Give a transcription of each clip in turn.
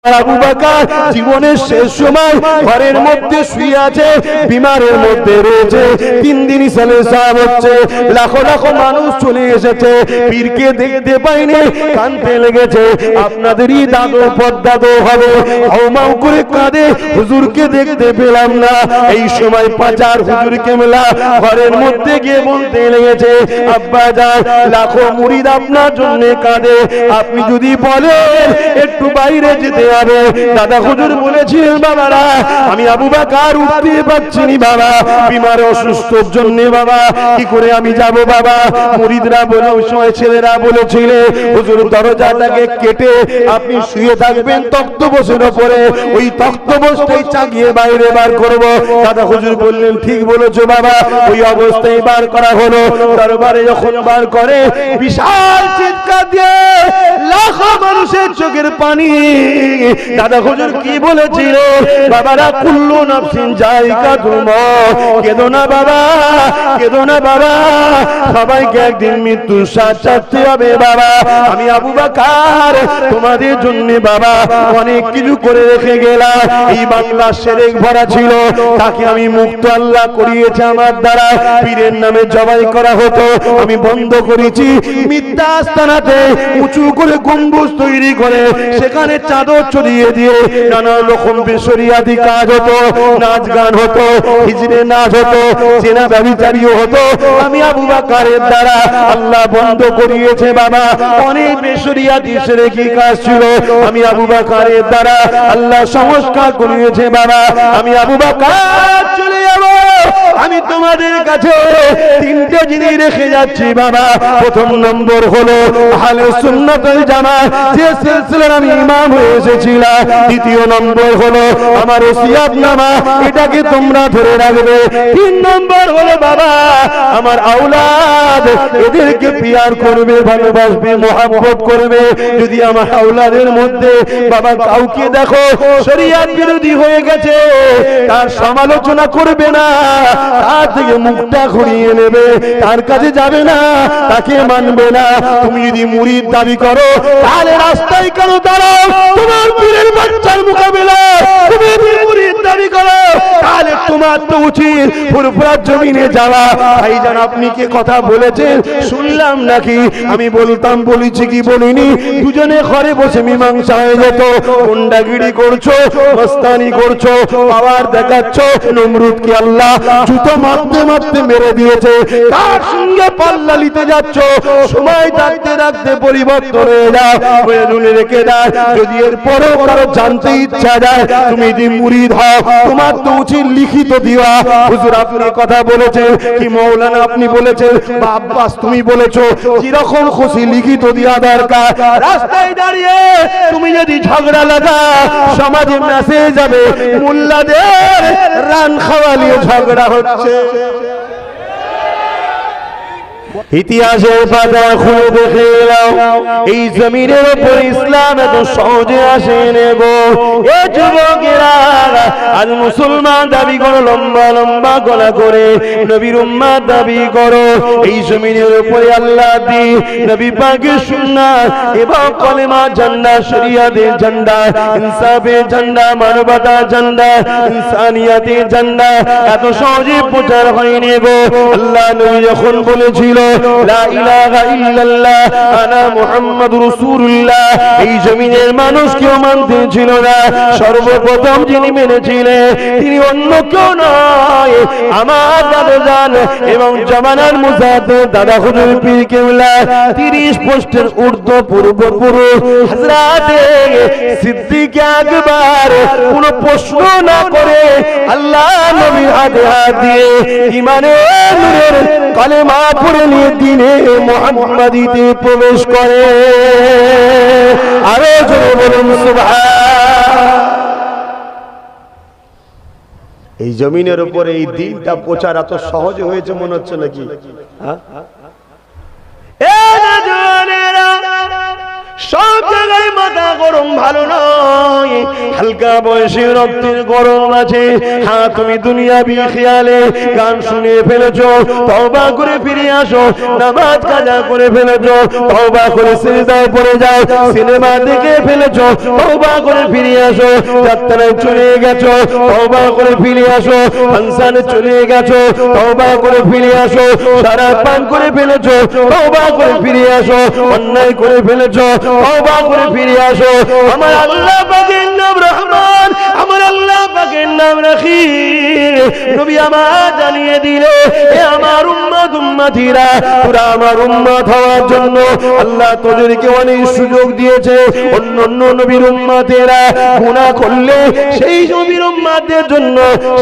আবু বকর জীবনের শেষ সময় ঘরের মধ্যে শুয়ে আছে, বিমারের মধ্যে রয়েছে। 3 দিন সালেসাব হচ্ছে, লাখো লাখো মানুষ চলে এসেছে, পীরকে দেখতে পাইনি, কাঁদতে লেগেছে। আপনাদেরই দাদু পদ্দাদু হবে, হাউমাউ করে কাঁদে, হুজুরকে দেখতে পেলাম না। এই সময় পাচার হুজুর কেবলা ঘরের মধ্যে গিয়ে বলতে লেগেছে, আব্বা জান লাখো মুরিদ আপনার জন্য কাঁদে, আপনি যদি বলেন একটু বাইরে যেতে হবে। দাদা হুজুর বলেছিলেন, বাবারা আমি আবু বকর উঠতে পারছি না বাবা, বিমার অসুস্থর জন্য বাবা, কি করে আমি যাব বাবা। মুরিদরা বলে, ওই সময় ছেলেরা বলেছিল, হুজুর দরজাটাকে কেটে আপনি শুয়ে থাকবেন তক্তপোষের উপরে, ওই তক্তপোষটাই চাগিয়ে বাইরে বার করব। দাদা হুজুর বললেন, ঠিক বলেছো বাবা। ওই অবস্থায় বার করা হলো। দরবারে যখন বার করে, বিশাল চিৎকার দিয়ে লাখো মানুষের চোখের পানি। দাদা হুজুর কি বলেছিল, বাবারা কুল্লু নাফসিন যায়িকাতুল মউত, কেঁদো না বাবা, কেঁদো না বাবা, সবাইকে একদিন মৃত্যু স্বাদ চাইতে হবে বাবা। আমি আবু বকর তোমাদের জন্য বাবা অনেক কিছু করে রেখে গেলাম। এই বাংলা শিরক ভরা ছিল, তাকে আমি মুক্ত আল্লাহ করিয়েছে আমার দ্বারা। পীরের নামে জবাই করা হতো, আমি বন্ধ করেছি। মিথ্যা আস্তানাতে উঁচু করে গম্বুজ তৈরি করে সেখানে চাদর ছড়িয়ে দিয়ে নানা রকম বেশরিয়াদি কাজ হতো, নাচ গান হতো, হিজড়ে নাচ হতো, জেনা ব্যভিচারীও হতো। আমি আবু বকরের দ্বারা আল্লাহ বন্ধ করিয়েছে বাবা। অনেক বেশরিয়াদি শিরকি কাজ ছিল, আমি আবু বকরের দ্বারা আল্লাহ সংস্কার করিয়েছে বাবা। আমি আবু বকর চলে যাব। আমি তোমাদের কাছে 3টে জিনিস রেখে যাচ্ছি বাবা। প্রথম নম্বর হলো আহলে সুন্নাত ওয়াল জামাত, যে সিলসিলার আমি ইমাম হয়ে এসেছিলাম। দ্বিতীয় নম্বর হলো আমার ওসিয়তনামা, এটাকে তোমরা ধরে রাখবে। 3 নম্বর হলো বাবা আমার আওলাদ, এদেরকে পিয়ার করবে, ভালোবাসবে, মহব্বত করবে। যদি আমার আওলাদের মধ্যে বাবা কাউকে দেখো শরীয়ত বিরোধী হয়ে গেছে, তার সমালোচনা করবে না, তার থেকে মুখটা ঘুরিয়ে নেবে, তার কাছে যাবে না, তাকে মানবে না। তুমি যদি মুরিদ দাবি করো, তাহলে রাস্তায় কেন দাঁড়াও? তোমার পীরের বাচ্চার মোকাবেলা তুমি মুরিদ দাবি করো, তাহলে তোমার তো উচিত ফুরফুরার জমিনে যাওয়া। ভাইজান আপনি কি কথা বলেছেন শুনলাম নাকি? আমি বলতাম, বলেছি কি বলিনি? দুজনে ঘরে বসে মীমাংসা হয়ে যেত। গুন্ডাগিরি করছো, মস্তানি করছো, পাওয়ার দেখাচ্ছ। নমরুদকে আল্লাহ জুতো মারতে মারতে মেরে দিয়েছে, তার সঙ্গে পাল্লা নিতে যাচ্ছ। সময় থাকতে থাকতে পরিবর্তন হয়ে যাও, রেখে দাও। যদি এর পরেও কারো জানতে ইচ্ছা যায় তুমি যদি মুরিদ হও, তোমার তো উচিত লিখিত দিওয়া। হুজুর আপনি কথা বলেছেন কি, মৌলানা আপনি বলেছেন, বা আব্বাস তুমি বলেছো, যেরকম খুশি লিখিত দেওয়া দরকার। রাস্তায় দাঁড়িয়ে তুমি যদি ঝগড়া লাগা, সমাজে মেসেজ যাবে মোল্লাদের রান খাওয়ালিয়ে ঝগড়া হচ্ছে। ইতিহাসের পাতা খুলে দেখে এলাও, এই জমিনের উপর ইসলাম এত সহজে আসেনি গো। এ যুবকেরা আজ মুসলমান দাবি করো, লম্বা লম্বা গলা করে নবীর উম্মত দাবি করো। এই জমিনের উপরে আল্লাহ দি নবী পাকের সুন্নাত এবং কলেমা ঝান্ডা, শরিয়াতের ঝান্ডা, ইনসাফের ঝান্ডা, মানবতার ঝান্ডা, ইনসানিয়াতের ঝান্ডা এত সহজে প্রচার হয়নি গো। আল্লাহ নবী যখন বলেছিল লা ইলাহা ইল্লাল্লাহ আনা মুহাম্মাদুর রাসূলুল্লাহ, এই জমিনের মানুষ কেউ মানতে ছিল না। সর্বপ্রথম যিনি মেনেছিলেন তিনি অন্য কেউ নয়, আমার দাদাজান এবং জামানার মুজাদ্দিদ দাদা হুজুর পীর কেবলা 30 পোস্টের ঊর্ধ্ব পূর্বপুরুষ হযরতে সিদ্দিক আকবর কোনো প্রশ্ন না করে আল্লাহ নবীর হাতে হাত দিয়ে ঈমানের নূরের কালেমা পড়ে নিয়ে দিনে মুহাম্মাদিতে প্রবেশ করে। আরো জোরে বলুন সুবহান। এই জমিনের উপরে এই দিনটা প্রচার এত সহজ হয়েছে মনে হচ্ছে নাকি? সব জায়গায় মাথা গরম ভালো নয়, হালকা বয়সে রক্তের গরম আছে। হ্যাঁ, তুমি দুনিয়াবি খেয়ালে গান শুনে ফেলেছো, তওবা করে ফিরে আসো। নামাজ কাজা করে ফেলেছো, তওবা করে সিজদায় পড়ে যাও। সিনেমা দেখে ফেলেছো, তওবা করে ফিরে আসো। যাত্রায় চলে গেছো, তওবা করে ফিরে আসো। ফাংশনে চলে গেছো, তওবা করে ফিরে আসো। শরাব পান করে ফেলেছো, তওবা করে ফিরে আসো। অন্যায় করে ফেলেছো, তওবা করে ফিরে আসো। আমার আল্লাহ পাকের নাম রহমান, আমার আল্লাহ পাকের নাম রহিম। নবী আমার জানিয়ে দিলে, এ আমার উম্মত উম্মতিরা, তোরা আমার উম্মত হওয়ার জন্য আল্লাহ তোদেরকে অনেক সুযোগ দিয়েছে। অন্য অন্য নবীর উম্মতেরা গুনাহ করলে সেই নবীর উম্মতের জন্য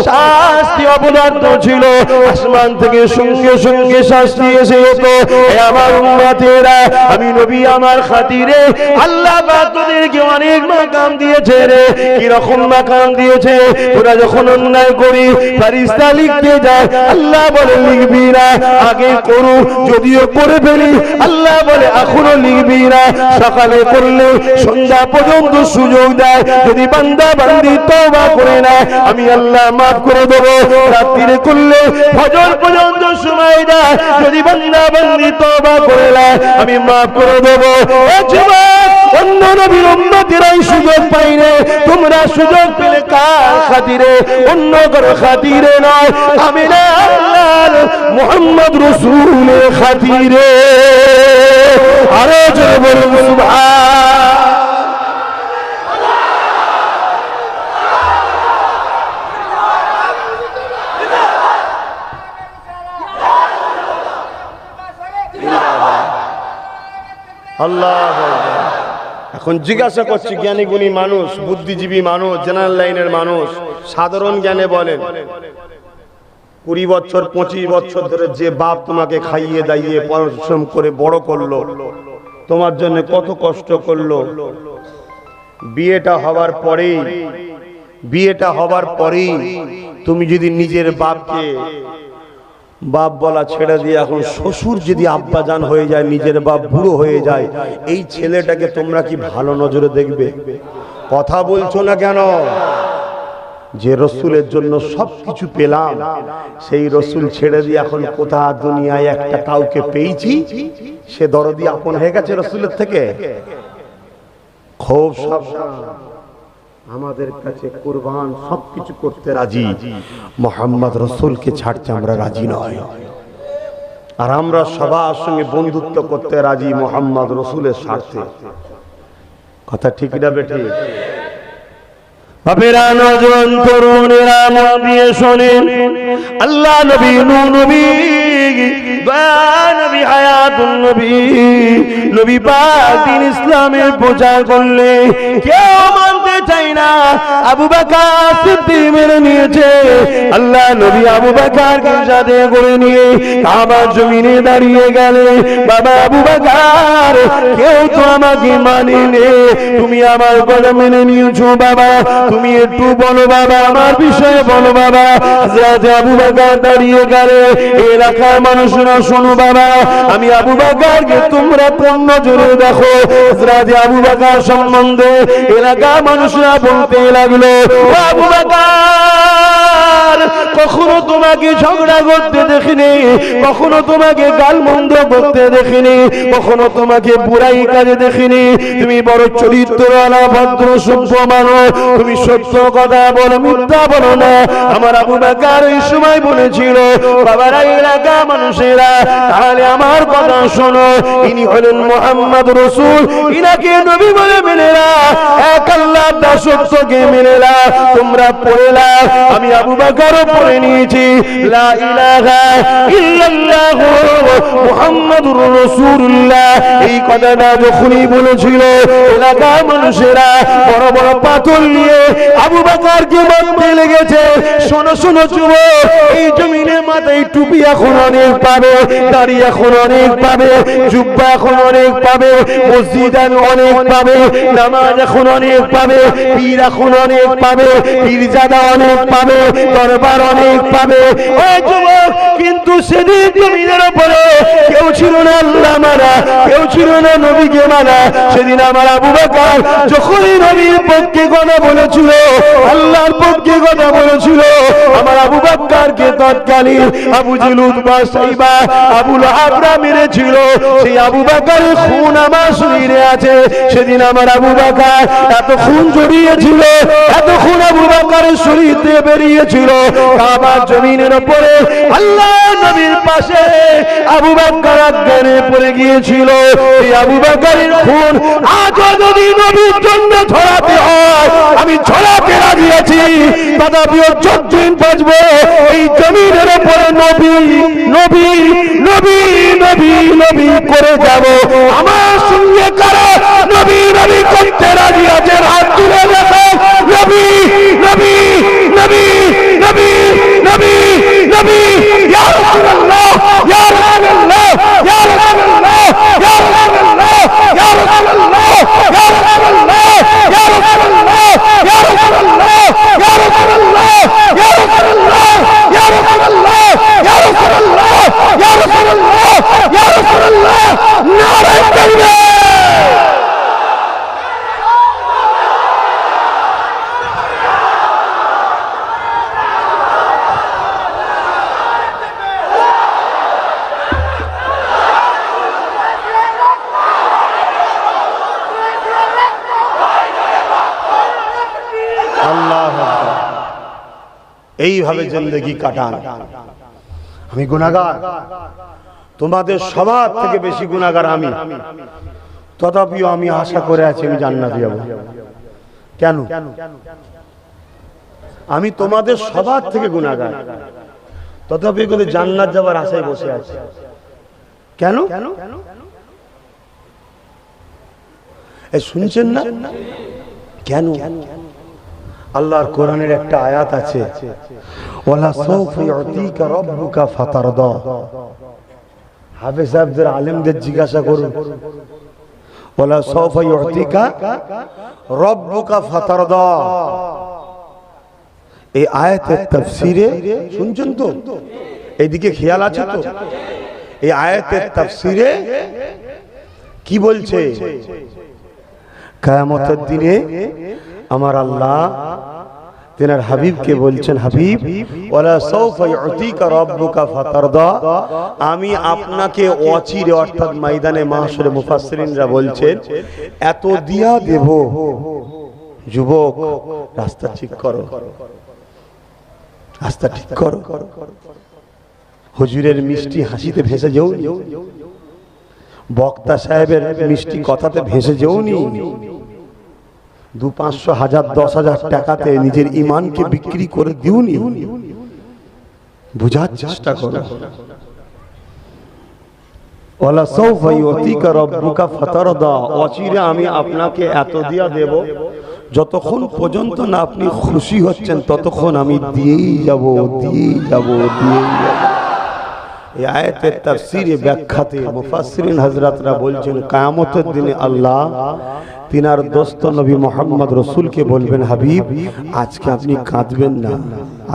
শাস্তি অবধারিত ছিল, আসমান থেকে সঙ্গে সঙ্গে শাস্তি এসে যেত। এ আমার উম্মতেরা, আমি নবী আমার খাতিরে আল্লাহ পাক তোদেরকে অনেক মাকাম দিয়েছে রে। কি রকম মাকাম দিয়েছে? তোরা যখন অন্যায় করি ফেরেশতা লিখতে যায়, আল্লাহ বলে লিখবি না, আগে করু, যদিও করে ফেলি আল্লাহ বলে এখনো লিখবি না। সকালে করলে সন্ধ্যা পর্যন্ত সুযোগ দেয়, যদি বান্দা বান্দি তওবা করে না আমি আল্লাহ মাফ করে দেবো। রাত্রিরে করলে ফজর পর্যন্ত সময় দেয়, যদি বান্দা বান্দি তওবা করে না আমি মাফ করে দেবো। অন্য নবীর উম্মতেরাই সুযোগ পাইনে, তোমরা সুযোগ পেলে কার খাতিরে? অন্য কারো খাতিরে নয়, আমি না আল্লাহর মুহাম্মদ রাসূলের খাতিরে। আরে জোরে বলুন সুবহান। আল্লাহ। এখন জিজ্ঞাসা করছি, জ্ঞানী গুণী মানুষ, বুদ্ধিজীবী মানুষ, জেনারেল লাইনের মানুষ, সাধারণ জ্ঞানে বলেন, 20 বছর 25 বছর ধরে যে বাপ তোমাকে খাইয়ে দাইয়ে পরিশ্রম করে বড় করলো, তোমার জন্য কত কষ্ট করলো, বিয়েটা হবার পরেই তুমি যদি নিজের বাপকে বাপ বলা ছেড়ে দিয়ে এখন শ্বশুর যদি আব্বাজান হয়ে যায়, নিজের বাপ বুড়ো হয়ে যায়, এই ছেলেটাকে তোমরা কি ভালো নজরে দেখবে? কথা বলছো না কেন? যে রসুলের জন্য সবকিছু পেলাম, সেই রসুল ছেড়ে দিয়ে এখন কোথা দুনিয়ায় একটা কাউকে পেয়েছি, সে দরদি আপন হয়ে গেছে রসুলের থেকে। খুব সাবধান, আমাদের কাছে কুরবান সবকিছু করতে রাজি, মোহাম্মদ রসুলকে ছাড়তে আমরা রাজি নয়। আর আমরা সবার সঙ্গে বন্ধুত্ব করতে রাজি মোহাম্মদ রসুলের স্বার্থে। কথা ঠিক না বেঠিক? বাপেরা, নজওয়ান তরুণেরা মন দিয়ে শোনেন, আল্লাহ নবী, নূহ নবী, দয়া নবী, হায়াতুন নবী, নবী পাক দ্বীন ইসলামের প্রচার করলে কেউ মানতে চাই না। আবু বকর সিদ্দিক মেনে নিয়েছে। আল্লাহ নবী আবু বকরকে সাথে করে নিয়ে কাবার জমিনে দাঁড়িয়ে গেলে, বাবা আবু বকর, কেউ তো আমাকে মানেনি, তুমি আমার কথা মেনে নিয়েছো বাবা, তুমি একটু বলো বাবা, আমার বিষয়ে বলো বাবা। হযরত আবু বকর দাঁড়িয়ে গেলে, এলাকার মানুষরা শোনো বাবা, আমি আবু বকরকে তোমরা কোন নজরে দেখো। হযরত আবু বকর সম্বন্ধে এলাকার মানুষরা বলতে লাগলো, আবু বকর, কখনো তোমাকে ঝগড়া করতে দেখিনি, কখনো তোমাকে গালমন্দ করতে দেখিনি, কখনো তোমাকে বুড়াই কাজে দেখিনি, তুমি বড় চরিত্রওয়ালা ভদ্র সভ্য মানুষ, তুমি সত্য কথা বলো, মিথ্যা বলো না। আমার আবু বকর এই সময় বলেছিল, বাবারা, এলাকা মানুষেরা, তাহলে আমার কথা শোনো, ইনি হলেন মুহাম্মদ রাসূল, ইনাকে নবী বলে মেনে না, এক আল্লাহর দাসত্বকে মেনে না। তোমরা পড়ে না, আমি আবু বকরও পড়ে নিয়েছি, লা ইলাহা ইল্লাল্লাহ মুহাম্মাদুর রাসূলুল্লাহ। এই কথাটা যখনই বলেছিল, এলাকার মানুষেরা বড় বড় পাথর নিয়ে আবু বকরকে মারতে লেগেছে। শোনো শোনো যুবক, এই জমিনে মাথায় টুপি এখন অনেক পাবে, দাড়ি এখন অনেক পাবে, জুব্বা এখন অনেক পাবে, মসজিদ অনেক পাবে, নামাজ এখন অনেক পাবে, পীর এখন অনেক পাবে, পীরজাদা অনেক পাবে, দরবার অনেক পাবে। ওই যুবক, কিন্তু সেদিন জমিনের উপরে কেউ ছিল না আল্লাহ মানা, কেউ ছিল না নবীকে মানা। সেদিন আমার আবু বকর যখনই নবীর পক্ষে কথা বলেছিল, আল্লাহর পক্ষে কথা বলেছিল, আমার আবু বকরকে তৎকালীন আবু জেহেল, উতবা, সাইবা, আবু লাহাবরা মেরেছিল। সেই আবু বকরের খুন আমার শরীরে আছে। সেদিন আমার আবু বকর এত খুন জড়িয়েছিল, এত খুন আবু বকরের শরীর থেকে বেরিয়েছিল। কাবার জমিনের উপরে আল্লাহ নবীর পাশে আবু বকর অজ্ঞানে পড়ে গিয়েছিল। এই আবু বকরের খুন আজও যদি নবীর জন্য ছড়াতে হয়, আমি ছড়াতে রাজি আছি। তথাপিও যতদিন বাঁচবো এই জমিনের উপরে নবী নবী নবী নবী নবী করে যাব। আমার সঙ্গে কারা নবী নবী করতে রাজি আছে? হাত তুলে দেখো। নবী নবী নবী নবী নবী নবী, ইয়া রাসূলুল্লাহ, ইয়া রাসূলুল্লাহ, ইয়া রাসূলুল্লাহ, ইয়া রাসূলুল্লাহ, ইয়া রাসূলুল্লাহ, ইয়া রাসূলুল্লাহ, ইয়া রাসূলুল্লাহ, ইয়া রাসূলুল্লাহ, ইয়া রাসূলুল্লাহ, ইয়া রাসূলুল্লাহ, ইয়া রাসূলুল্লাহ, ইয়া রাসূলুল্লাহ, ইয়া রাসূলুল্লাহ, ইয়া রাসূলুল্লাহ, নারে তাকবীর। এইভাবে জিন্দেগি কাটান। আমি গুনাহগার, তোমাদের সবার থেকে বেশি গুনাহগার আমি। তথাপিও আমি আশা করে আছি আমি জান্নাতে যাব। কেন? আমি তোমাদের সবার থেকে গুনাহগার, তথাপি কিন্তু জান্নাত যাবার আশায় বসে আছি। কেন? এই শুনছেন না? কেন? আল্লাহর কোরআনের একটা আয়াত আছে, ওয়ালা সাউফা ইউতিকা রাব্বুকা ফাতারদা। হাফেজ সাহেবদের, আলেমদের জিজ্ঞাসা করুন, ওয়ালা সাউফা ইউতিকা রাব্বুকা ফাতারদা। এই আয়াতের তাফসীরে শুনছেন তো? এইদিকে খেয়াল আছে তো? এই আয়াতের তাফসীরে কি বলছে? কিয়ামতের দিনে আমার আল্লাহ তেনার হাবিবকে বলছেন, হাবিব, ওয়ালা সাউফা ইউতিকা রাব্বুকা ফাতারদা, আমি আপনাকে অচিরে, অর্থাৎ ময়দানে মাহশরে মুফাসসিরিনরা বলছেন এত দিয়া দেব। যুবক, রাস্তা ঠিক করো, রাস্তা ঠিক করো। হুজুরের মিষ্টি হাসিতে ভেসে যাওনি, বক্তা সাহেবের মিষ্টি কথাতে ভেসে যাওনি, 200-500 হাজার 10,000 টাকাতে নিজের ইমানকে বিক্রি করে দিওনি। বুঝার চেষ্টা করো। ওয়ালা সাউফা ইউতিকা রাব্বুকা ফাতারদা, অচিরে আমি আপনাকে এত দিয়া দেব, যতক্ষণ পর্যন্ত না আপনি খুশি হচ্ছেন ততক্ষণ আমি দিয়েই যাব, দিয়েই যাব, দিয়েই যাব। এই আয়াতের তাফসীরে ব্যাখ্যাতে মুফাসসিরিন হযরতরা বলছেন, কিয়ামতের দিনে আল্লাহ তিনার দোস্ত নবী মুহাম্মদ রাসূলকে বলবেন, হাবিব, আজকে আপনি কাঁদবেন না,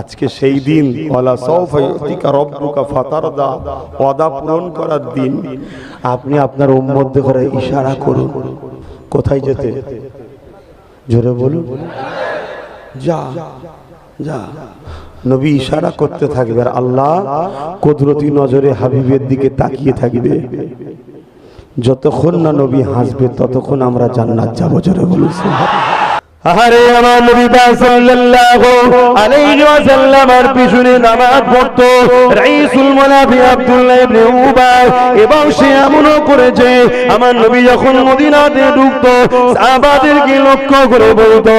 আজকে সেই দিন, ওয়ালা সাউফা ইউতিকা রাব্বুকা ফাতারদা, ওয়াদা পূরণ করার দিন। আপনি আপনার উম্মতদের করে ইশারা করুন, কোথায় যেতে? জোরে বলুন, যা যা। নবী ইশারা করতে থাকবে আর আল্লাহ কুদরতি নজরে হাবিবের দিকে তাকিয়ে থাকবে। যতক্ষণ না নবী হাসবে ততক্ষণ আমরা জান্নাত যাব। জোরে বলুন সুবহানাল্লাহ। আরে আমার নবী সাল্লাল্লাহু আলাইহি ওয়াসাল্লামের পিছনে নামাজ পড়তো রাইসুল মুনাফিক আব্দুল্লাহ ইবনে উবাই, এবং সে এমনও করেছে আমার নবী যখন মদিনাতে ঢুকতো সাহাবাদেরকে লক্ষ্য করে বলতো,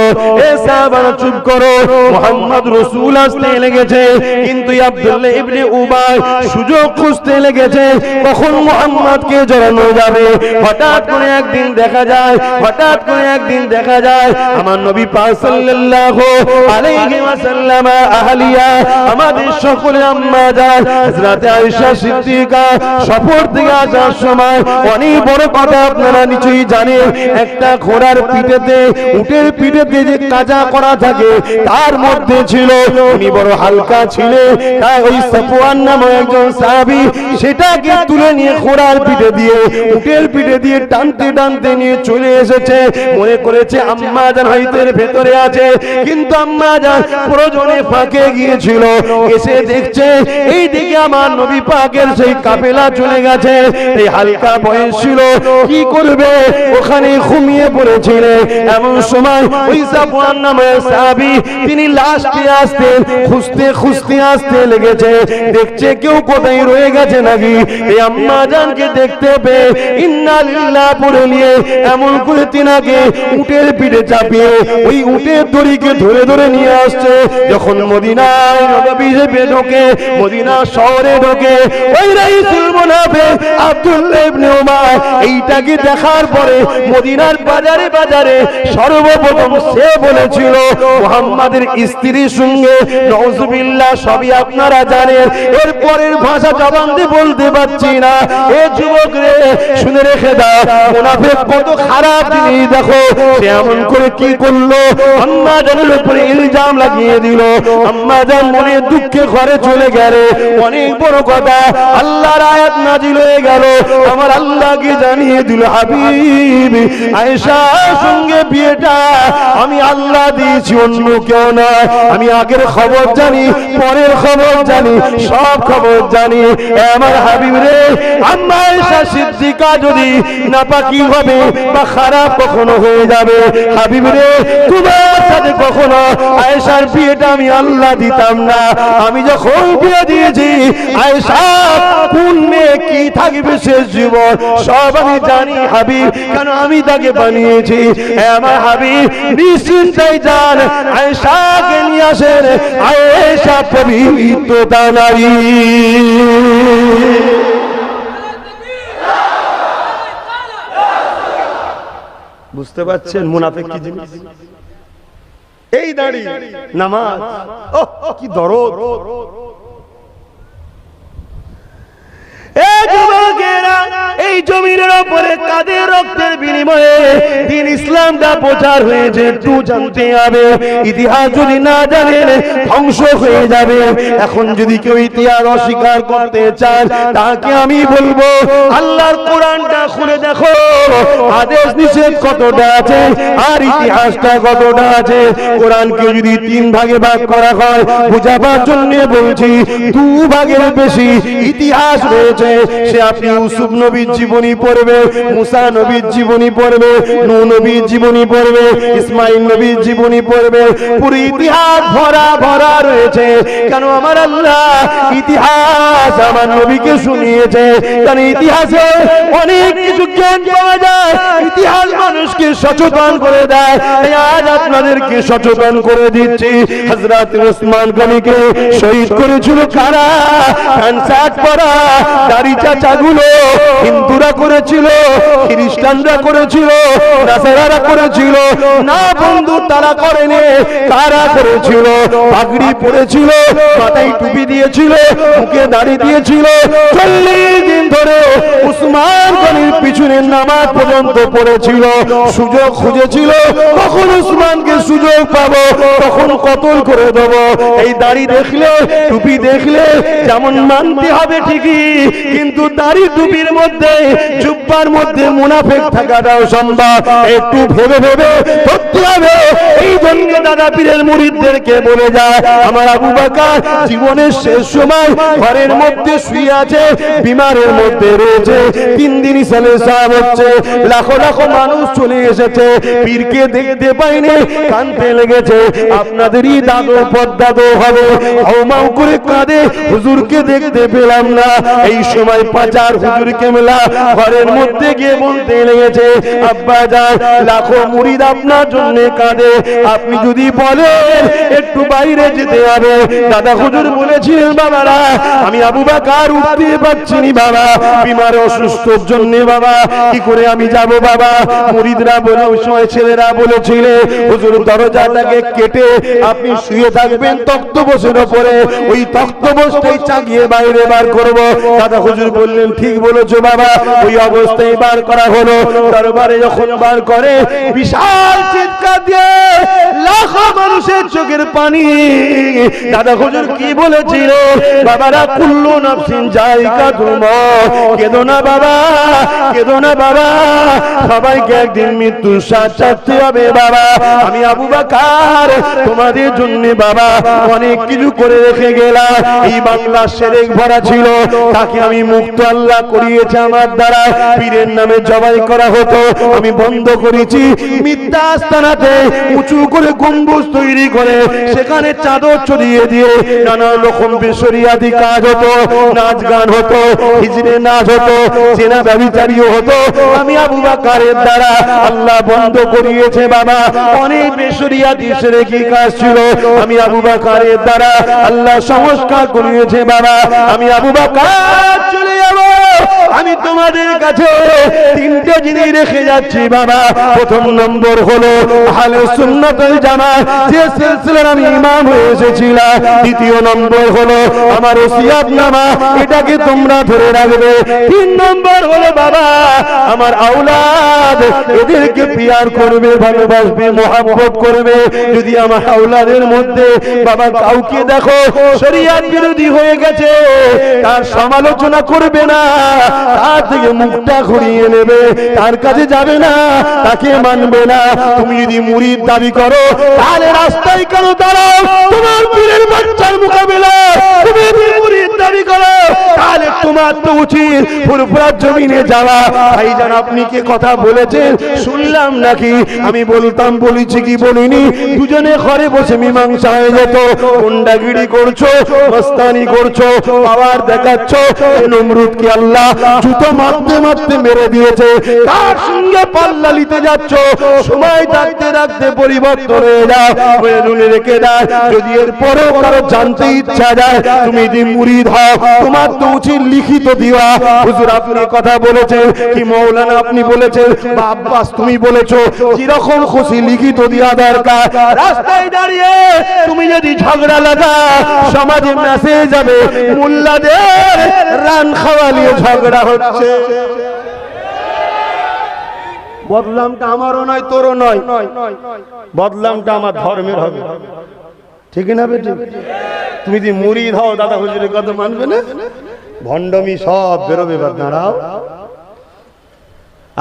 এ সাহাবারা চুপ করো, মুহাম্মদ রাসূল আসতে লেগেছে। কিন্তু আব্দুল্লাহ ইবনে উবাই সুযোগ খুঁজতে লেগেছে কখন মুহাম্মদকে জড়ানো যাবে। হঠাৎ করে একদিন দেখা যায় আমার আমার নবী পাক সাল্লাল্লাহু আলাইহি ওয়াসাল্লাম আহলিয়া আমাদের সকলে আম্মা জান হযরত আয়েশা সিদ্দিকা সফর থেকে আসার সময় অনেক বড় কথা আপনারা নিশ্চয়ই জানেন। একটা ঘোড়ার পিঠেতে উটের পিঠেতে যে কাজা করা থাকে তার মধ্যে ছিল, উনি বড় হালকা ছিলেন, তাই ওই সাফওয়ান নামে একজন সাহাবী সেটাকে তুলে নিয়ে ঘোড়ার পিঠে দিয়ে উটের পিঠে দিয়ে টানতে টানতে নিয়ে চলে এসেছে। মনে করেছে আম্মা জান হয়তো এর ভেতরে আছে, কিন্তু আম্মা জান প্রয়োজনে ফাঁকে গিয়েছিল। এসে দেখছে এই দিকে আমার নবী পাকের সেই কাফেলা চলে গেছে। এই হালকা বয়স ছিল, কি করবে, ওখানে ঘুমিয়ে পড়েছিলেন। এমন সময় ওই সাফওয়ান নামে সাহাবী তিনি লাশকে আসতে খুঁজতে খুঁজতে আসতে লেগেছে। দেখছে কেউ কোথায় রয়ে গেছে নাকি। এই আম্মা জানকে দেখতে পেয়ে ইন্না লিল্লাহ পড়ে নিয়ে এমন করে তিনাকে উটের পিঠে চাপিয়ে ওই উটের দড়িকে ধরে ধরে নিয়ে আসছে। যখন মদিনায় নববী ঢোকে, মদিনা শহরে ঢোকে, ওই রাইসুল মুনাফিক আব্দুল্লাহ ইবনে উমার এইটাকে দেখার পরে মদিনার বাজারে বাজারে সর্বপ্রথম সে বলেছিল মুহাম্মাদের স্ত্রীর সঙ্গে নাউজুবিল্লাহ, সবই আপনারা জানেন। এর পরের ভাষা জবান দিয়ে বলতে পারছি না। এ যুবক রে, শুনে রেখে দাও, মুনাফিক কত খারাপ জিনিস দেখো। সে এমন করে কি করলো, আম্মা জানের উপরে ইলজাম লাগিয়ে দিল। আম্মা জান মনে দুঃখে ঘরে চলে গেল। অনেক বড় কথা, আল্লাহর আয়াত নাজিল হয়ে গেল। আমার আল্লাহকে জানিয়ে দিল, হাবিব আয়েশার সঙ্গে বিয়েটা আমি আল্লাহ দিয়েছি, অন্য কেউ না। আমি আগের খবর জানি, পরের খবর জানি, সব খবর জানি। আমার হাবিব রে, আম্মা আয়েশা সিদ্দিকা যদি নাপাকি হবে বা খারাপ কখনো হয়ে যাবে, হাবিব রে তোমার সাথে কখনো আয়েশার বিয়েটা আমি আল্লাহ দিতাম না। আমি যখন বিয়ে দিয়েছি, আয়েশা কোন মেয়ে কি থাকবে শেষ জীবন সব আমি জানি হাবিব, কেন আমি তাকে বানিয়েছি। আমার হাবিব নিশ্চিন্তায় যান, আয়েশাকে নিয়ে আসেন। আয়েশা পবিত্রতা নারী। বুঝতে পারছেন মুনাফিক কি জিনিস? এই দাড়ি, নামাজ, ওহ কি দরদ। এই জমিনের উপরে কাদের রক্তের বিনিময়ে দিন ইসলামটা প্রচার হয়েছে, একটু জানতে হবে। ইতিহাস যদি না জানেন ধ্বংস হয়ে যাবে। এখন যদি কেউ ইতিহাস অস্বীকার করতে চান, তাকে আমি বলবো আল্লাহর কোরআনটা খুলে দেখো, আদেশ নিষেধ কতটা আছে আর ইতিহাসটা কতটা আছে। কোরআনকে যদি 3 ভাগে ভাগ করা হয়, বুঝাবার জন্য বলছি, 2 ভাগের বেশি ইতিহাস রয়েছে। সে আপনি ইউসুফ নবীর জীবনী পড়বে, মুসা নবীর জীবনী পড়বে, নূহ নবীর জীবনী পড়বে, ইসমাইল নবীর জীবনী পড়বে, পুরো ইতিহাস ভরা ভরা রয়েছে। কেন আমার আল্লাহ ইতিহাস আমার নবীকে শুনিয়েছে, কারণ ইতিহাসে অনেক কিছু জ্ঞান পাওয়া যায়। ইতিহাস মানুষকে সচেতন করে দেয়। আজ আপনাদেরকে সচেতন করে দিচ্ছি। হযরত ওসমান গনিকে শহীদ করেছিল কারা? প্যান্ট শার্ট পরা দাড়ি চাচাগুলো হিন্দুরা করেছিল, খ্রিস্টানরা করেছিল, নাসারারা করেছিল না বন্ধু, তারা করেনি। কারা করেছিল? পাগড়ি পরেছিল, মাথায় টুপি দিয়েছিল, মুখে দাড়ি দিয়েছিল। 40 দিন ধরে উসমান গনির পিছনে নামাজ পর্যন্ত পড়েছিল। সুযোগ খুঁজেছিল, কখন উসমানকে সুযোগ পাবো, কখন কতল করে দেব। এই দাড়ি দেখলে, টুপি দেখলে যেমন মানতে হবে ঠিকই, কিন্তু দাড়ি টুপির মধ্যে, জুব্বার মধ্যে মুনাফিক থাকাটাও সম্ভব। একটু ভেবে ভেবে ধরতে হবে। এই জন্য দাদা পীরের মুরিদদেরকে বলে যায়, আমার আবু বকর জীবনের শেষ সময় ঘরের মধ্যে শুয়ে আছে, বিমারের মধ্যে রয়েছে। 3 দিন ইসালে সাহেব হচ্ছে, লাখো লাখো মানুষ চলে এসেছে, পীরকে দেখতে পাইনি, কাঁদতে লেগেছে। আপনাদেরই দাদু পদ্দাদু হবে, হাউমাউ করে কাঁদে, হুজুরকে দেখতে পেলাম না। এই সময় পাচার হুজুর কেমলা ঘরের মধ্যে গিয়ে বলতে লেগেছে, আব্বা জান লাখো মুরিদ আপনার জন্য কাঁদে, আপনি যদি বলেন একটু বাইরে যেতে হবে। দাদা হুজুর বলেছিলেন বাবারা আমি আবু বকর উঠতে পারছি না বাবা, বিমার অসুস্থর জন্য বাবা, কি করে আমি যাব বাবা। মুরিদরা বলে ওই সময় ছেলেরা বলেছিলে হুজুর দরজাটাকে কেটে আপনি শুয়ে থাকবেন তক্তপোষের উপরে, ওই তক্তপোষটাই চাগিয়ে বাইরে বার করব। দাদা হুজুর বললেন ঠিক বলেছো বাবা। ওই অবস্থায় বার করা হলো। দরবারে যখন বার করে বিশাল চিৎকার দিয়ে লাখো মানুষের চোখের পানি। দাদা হুজুর কি বলেছিল বাবারা কুল্লু নাফসিন যায়িকাতুল মউত, কেঁদো না বাবা, কেঁদো না বাবা, সবাইকে একদিন মৃত্যুর স্বাদ চাখতে হবে বাবা। আমি আবু বকর তোমাদের জন্য বাবা অনেক কিছু করে রেখে গেলাম। এই বাংলা শিরক ভরা ছিল, তাকে আমি মুক্ত আল্লাহ করিয়েছে আমার দ্বারা। পীরের নামে জবাই করা হতো, আমি বন্ধ করেছি। মিথ্যা আস্তানাতে উঁচু করে গম্বুজ তৈরি করে সেখানে চাদর ছড়িয়ে দিয়ে নানা রকম বেশরিয়াতি কাজ হতো, নাচ গান হতো, হিজড়ে নাচ হতো, জেনা ব্যভিচারীও হতো। আমি আবু বকরের দ্বারা আল্লাহ বন্ধ করিয়েছে বাবা। অনেক বেশরিয়াতি শিরকি কাজ ছিল, আমি আবু বকরের দ্বারা আল্লাহ সংস্কার করিয়েছে বাবা। আমি আবু বকর চলে যাব। আমি তোমাদের কাছে তিনটে জিনিস রেখে যাচ্ছি বাবা। প্রথম নম্বর হলো আহলে সুন্নাত ওয়াল জামাত, যে সিলসিলার আমি ইমাম হয়ে এসেছিলাম। দ্বিতীয় নম্বর হলো আমার ওসিয়াতনামা, এটাকে তোমরা ধরে রাখবে। তিন নম্বর হলো বাবা আমার আওলাদ, এদেরকে পিয়ার করবে, ভালোবাসবে, মহব্বত করবে। যদি আমার আওলাদের মধ্যে বাবা কাউকে দেখো শরিয়ত বিরোধী হয়ে গেছে, তার সমালোচনা করবে না, তার থেকে মুখটা ঘুরিয়ে নেবে, তার কাছে যাবে না, তাকে মানবে না। তুমি যদি মুরিদ দাবি করো তাহলে রাস্তায় কেন দাঁড়াও? তোমার পীরের বাচ্চার মোকাবেলা তুমি যদি মুরিদ দাবি করো তাহলে তোমার তো উচিত ফুরফুরার জমিনে যাওয়া। ভাইজান আপনি কি কথা বলেছেন শুনলাম নাকি? আমি বলতাম, বলেছি কি বলিনি? দুজনে ঘরে বসে মীমাংসা হয়ে যেত। গুন্ডাগিরি করছো, মস্তানি করছো, পাওয়ার দেখাচ্ছ। নমরুদকে আল্লাহ জুতো মারতে মারতে মেরে দিয়েছে, তার সঙ্গে পাল্লা নিতে যাচ্ছ। সময় থাকতে থাকতে পরিবর্তন হয়ে যাও, মনে রেখে দাও। যদি এর পরেও কারো জানতে ইচ্ছা যায় তুমি যদি মুরিদ হও, তোমার তো উচিত লিখিত দিওয়া। হুজুর আপনি কথা বলেছেন কি মৌলানা আপনি বলেছেন বা আব্বাস তুমি বলেছো, যেরকম খুশি লিখিত দেওয়া দরকার। রাস্তায় দাঁড়িয়ে তুমি যদি ঝগড়া লাগা সমাজে মেসেজ যাবে মোল্লাদের রান খাওয়ালিয়ে ঝগড়া হচ্ছে। বদলামটা আমারও নয়, তোরও নয়, বদলামটা আমার ধর্মের হবে, ঠিক না বেটি? তুমি যদি মুরিদ হও দাদা হুজুরের কথা মানবে না, ভণ্ডমি সব বেরোবে। দাঁড়াও,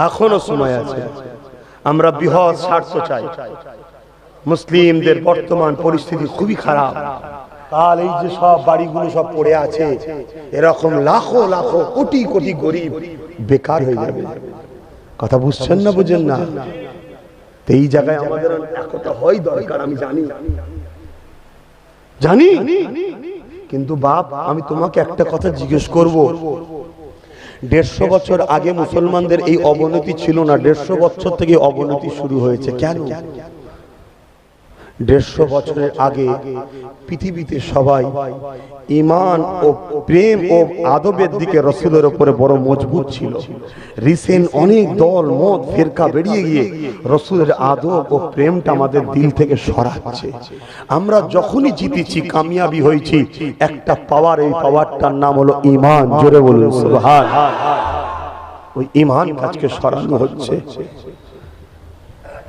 এখনো সময় আছে। আমরা বৃহৎ স্বার্থ চাই। মুসলিমদের বর্তমান পরিস্থিতি খুবই খারাপ। কাল এই যে সব বাড়িগুলো সব পড়ে আছে, এরকম লাখো লাখো কোটি কোটি গরিব বেকার হয়ে যাবে। কথা বুঝছেন না, বুঝেন না? এই জায়গায় আমাদের একটা হয় দরকার, আমি জানি জানি কিন্তু বাপ আমি তোমাকে একটা কথা জিজ্ঞেস করব। 150 বছর আগে মুসলমানদের এই অবনতি ছিল না, 150 বছর থেকে অবনতি শুরু হয়েছে। কেন? 150 বছরের আগে পৃথিবীতে সবাই ঈমান ও প্রেম ও আদবের দিকে রাসূলের উপরে বড় মজবুত ছিল। রিসেন্ট অনেক দল মত ফিরকা বেরিয়ে গিয়ে রাসূলের আদব ও প্রেমটা আমাদের দিল থেকে সরাচ্ছে। আমরা যখনই জিতেছি, কামিয়াবি হয়েছি, একটা পাওয়ার, এই পাওয়ারটার নাম হলো ঈমান। জোরে বলুন সুবহানাল্লাহ। ওই ঈমান কাজকে সরানো হচ্ছে।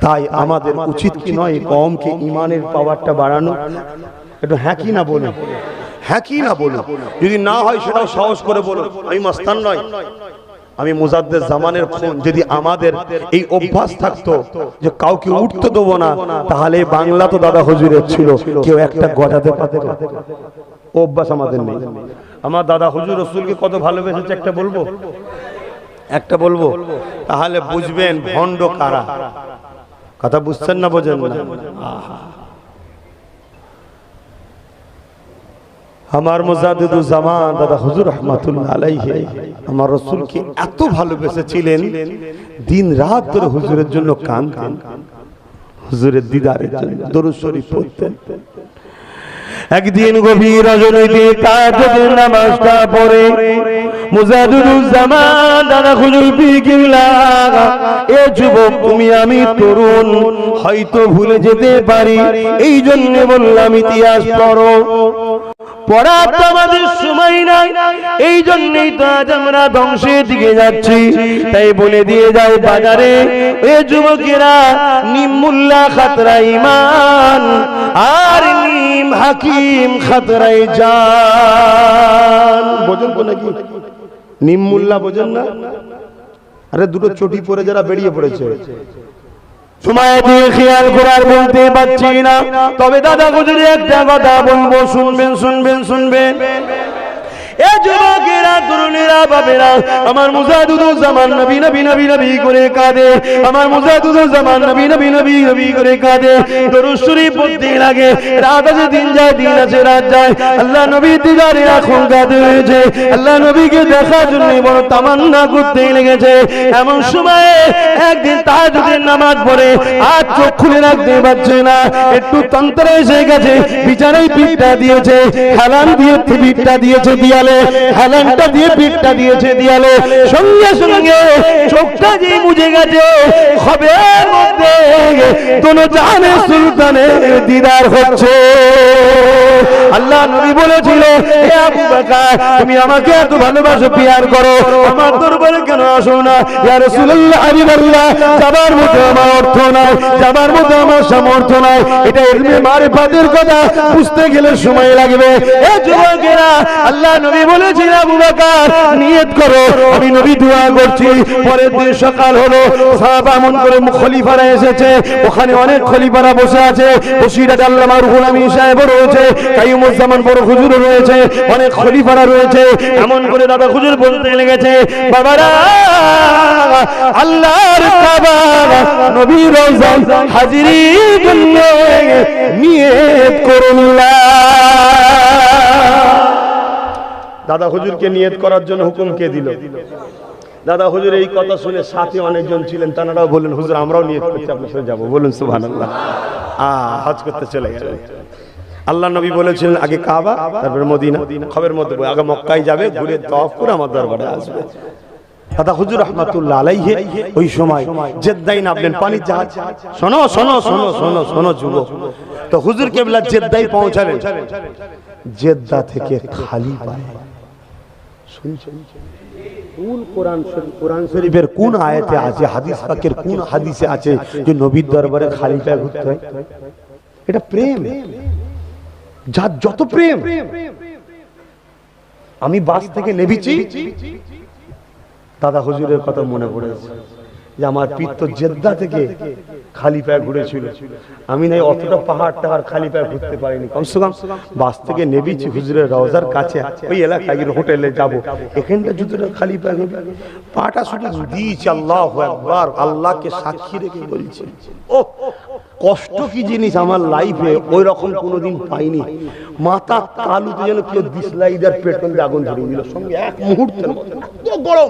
তাই আমাদের উচিত কি নয় কওমকে ঈমানের পাওয়ারটা বাড়ানো? একটু হ্যাঁ কি না বলুন, হ্যাঁ কি না বলুন। যদি না হয় সেটাও সাহস করে বলুন। আমি মস্তান নয়, আমি মুজাদ্দেদ জামানের খুন। যদি আমাদের এই অভ্যাস থাকতো যে কাউকে উঠতে দেবো না, তাহলে বাংলা তো দাদা হুজুরের ছিল, কেউ একটা গজাতে পারত। অভ্যাস আমাদের নেই। আমার দাদা হুজুর রাসূলকে কত ভালোবেসেছে একটা বলবো, একটা বলবো, তাহলে বুঝবেন ভণ্ড কারা। কথা বুঝছেন না, বোঝেন না? আমার মুজাদ্দিদুল জামান দাদা হুজুর রাহমাতুল্লাহ আলাইহি আমার রাসূলকে এত ভালোবেসেছিলেন, দিন রাত ধরে হুজুরের জন্য কাঁদতেন। হুজুরের দিদারের জন্য দরুদ শরীফ পড়তেন। একদিন গভীর রজনীতে তাহাজ্জুদের নামাজটা পড়ে মুজাহিদুজ্জামান দাদা হুজুর পীর কিবলা, এ যুবক তুমি আমি তরুণ, হয়তো ভুলে যেতে পারি, এই জন্য বললাম ইতিহাস পড়ো। পড়ার তো আমাদের সময় নাই, এই জন্যই তো আজ আমরা ধ্বংসের দিকে যাচ্ছি। তাই বলে দিয়ে যাই বাজারে, এ যুবকেরা, নিম মুল্লা খাতরা ঈমান, আর নিম হাকিম খাতরাই জান। বোঝেন তো নাকি? নিম মুল্লা বোঝেন না? আরে দুটো চটি পরে যারা বেরিয়ে পড়েছে, সময় দিয়ে খেয়াল করার বলতে পারছি না, তবে দাদা হুজুর একটা কথা বলবো, শুনবেন শুনবেন শুনবেন। এ যুবকেরা, তরুণেরা, বাবেরা, আমার মুজাহিদুজ্জামান নবী নবী নবী নবী করে কাঁদে, আমার মুজাহিদুজ্জামান নবী নবী নবী নবী করে কাঁদে। দরুদ শরীফ পড়তে লাগে, রাত আছে দিন যায়, দিন আছে রাত যায়, আল্লাহ নবী দিদারে এখন কাঁদে হয়েছে, আল্লাহ নবীকে দেখার জন্য বড় তামান্না করতে লেগেছে। এমন সময়ে একদিন তাহাজ্জুদের নামাজ পড়ে আর চোখ খুলে রাখতে পারছে না, একটু তন্ত্রে এসে গেছে, বিছানায় পিঠটা দিয়েছে, হেলান দিয়ে পিঠটা দিয়েছে দিয়ালে, হেলানটা দিয়ে পিঠটা দিয়েছে দিয়ালে, সঙ্গে সঙ্গে চোখটা যে মুজে গেছে, খবের মধ্যে কোন জানে সুলতানের দিদার হচ্ছে। আল্লাহ নবী বলেছিল, হে আবু বকর, তুমি আমাকে এত ভালোবাসো, পিয়ার করো, আমার দরবারে কেন আসো না? ইয়া রাসূলুল্লাহ, হাবিবাল্লাহ, যাবার মতো আমার অর্থ নাই, যাবার মতো আমার সামর্থ্য নাই, এটা ইলমে মারিফাতের কথা, বুঝতে গেলে সময় লাগবে। এ যুবকেরা, আল্লাহ নবী বলেছিল, আবু বকর নিয়ত করো, আমি নবী দোয়া করছি। পরের দিন সকাল হলো, সাহাবা মন করে খলিফারা এসেছে, ওখানে অনেক খলিফারা বসে আছে, বসিরাত আল্লামা রুহুল আমিন সাহেব রয়েছে, কাইয়ুমুজ্জামান বড় হুজুর রয়েছে, অনেক খলিফারা রয়েছে। এমন করে দাদা হুজুর বলতে লেগেছে, বাবারা, আল্লাহর কাবা নবীর রওজায় হাজিরির জন্য নিয়ত করুন। দাদা হুজুরকে নিয়ত করার জন্য হুকুম কে দিল? দাদা হুজুর এই কথা শুনে সাথে অনেকজন ছিলেন, তারাও বললেন, হুজুর আমরাও নিয়ত করছি, আপনার সাথে যাবো। বলুন সুবহানাল্লাহ। হজ করতে চলে গেলেন। আল্লাহ নবী বলেছিলেন, আগে কাবা, তারপরে মদিনা, খবরের মধ্যে আগে মক্কায় যাবে, ঘুরে তাওয়াফ করে আমার দরবারে আসবে। দাদা হুজুর রাহমাতুল্লাহ আলাইহি ওই সময় জেদ্দায় নামলেন, পানির জাহাজ। শোনো শোনো শোনো শোনো শোনো যুবক, তো হুজুর কেবলা জেদ্দায় পৌঁছালেন, জেদ্দা থেকে খালি পায়ে। কোরআন শরীফের কোন আয়াতে আছে, হাদিস পাকের কোন হাদিসে আছে যে নবীর দরবারে খালি পায়ে ঘুরতে হয়? এটা প্রেম, যার যত প্রেম। আমি বাস থেকে নেমেছি, দাদা হুজুরের কথা মনে পড়েছে যে আমার পীর তো জেদ্দা থেকে খালি পায়ে ঘুরেছিল, আমি নাই অতটা পাহাড় টাহাড় খালি পায়ে ঘুরতে পারিনি। কমসে কম বাস থেকে নেমেছি হুজুরের রওজার কাছে, ওই এলাকায় হোটেলে যাব, এখানটা জুতোটা খালি পায়ে পাটা শুধু দিয়েছি। আল্লাহু আকবার, আল্লাহকে সাক্ষী রেখে বলছি, ও কষ্ট কি জিনিস আমার লাইফে ওই রকম কোনোদিন পাইনি। মাথা তালুতে যেন কেউ ডিসলাইডার পেট্রোল দিয়ে আগুন ধরিয়ে দিল, সঙ্গে এক মুহূর্তের মধ্যে এত গরম,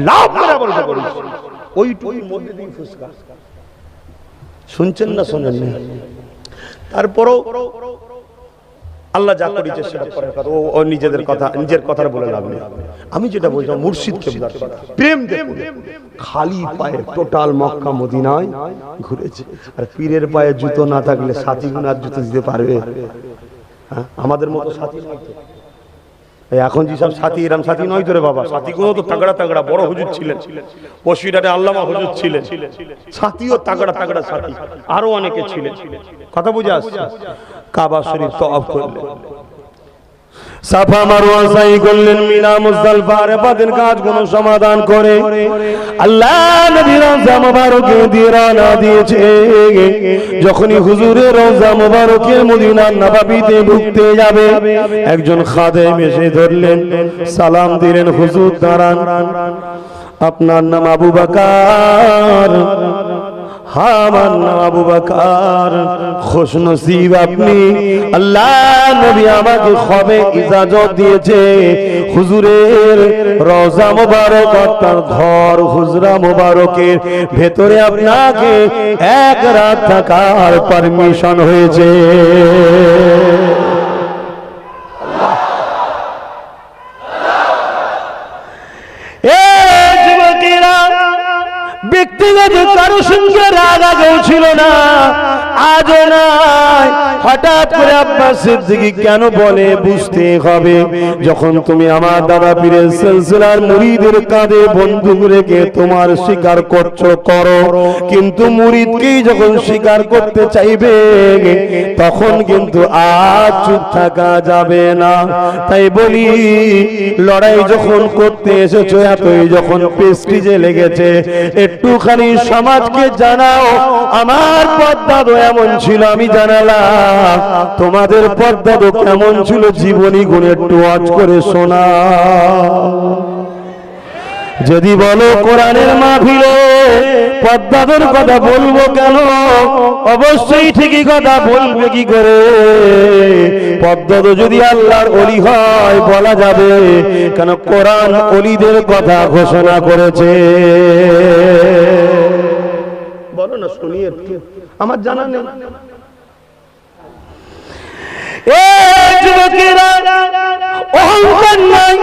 লাভ করে বলতে পারিস ওইটুকুর মধ্যে দিয়ে ফুসকা। শুনছেন না শোনেন না? তারপরও আল্লাহ যা করেছে সেটা পরের কথা, ও নিজেদের কথা, নিজের কথার বলে লাভ নেই। আমি যেটা বলছিলাম মুর্শিদ কেবলার কথা, প্রেম দেখুন, খালি পায়ে টোটাল মক্কা মদিনায় ঘুরেছে। আর পীরের পায়ে জুতো না থাকলে সাথী গুণ আর জুতো দিতে পারবে? আমাদের মতো সাথী নয় তো এখন, যেসব সাথী এরম সাথী নয় তো রে বাবা, সাথী গুলো তো তাগড়া তাগড়া বড় হুজুর ছিলেন, বসিরাটে আল্লামা হুজুর ছিলেন, সাথীও তাগড়া তাগড়া সাথী, আরো অনেকে ছিলেন। কথা বুঝে আসছে? কাবা শরীফ তওয়াফ করলেন, সাফা মারওয়া সাই করলেন, মিনা মুজদালিফা আরাফাতের কাজগুলো সমাধান করে আল্লাহ নবী রওজা মুবারকে দিয়ে রওনা দিয়েছে। যখনই হুজুরের রওজা মুবারকে মদিনার নববীতে ঢুকতে যাবে, একজন খাদেম এসে ধরলেন, সালাম দিলেন, হুজুর দাঁড়ান, আপনার নাম আবু বকর? হ্যাঁ আমার নাম আবু বকর, খুশনসিব আপনি। আল্লাহ নবী আমাকে খবে ইজাজত দিয়েছে হুজুরের রওজা মোবারক অর্থাৎ ঘর হুজরা মোবারকের ভেতরে আপনাকে এক রাত থাকার পারমিশন হয়েছে। ব্যক্তিগত কারো সঙ্গে রাগ আগেও ছিল না, আজও নাই। হঠাৎ করে আব্বাস সিদ্দিকী কেন বলে বুঝতে হবে, যখন তুমি আমার দাদা পীরের সিলসিলার মুরিদের কাঁধে বন্দুক রেখে তোমার স্বীকার করছো করো, কিন্তু মুরিদকেই যখন স্বীকার করতে চাইবে তখন কিন্তু আর চুপ থাকা যাবে না। তাই বলি লড়াই যখন করতে এসেছো, এতই যখন প্রেস্টিজে লেগেছে, একটুখানি সমাজকে জানাও আমার পর্দা তো এমন ছিল আমি জানালাম, তোমাদের পর্দা তো কেমন ছিল জীবনী গুণে একটু ওয়াজ করে শোনা। যদি বলো কোরআনের মাহফিলে পর্দাদের কথা বলবো কেন, অবশ্যই ঠিকই কথা বলবে কি করে। পর্দা তো যদি আল্লাহর ওলি হয় বলা যাবে, কেন কোরআন ওলিদের কথা ঘোষণা করেছে। বলো না শুনিয়ে, আমার জানা নেই। অহংকার নাই,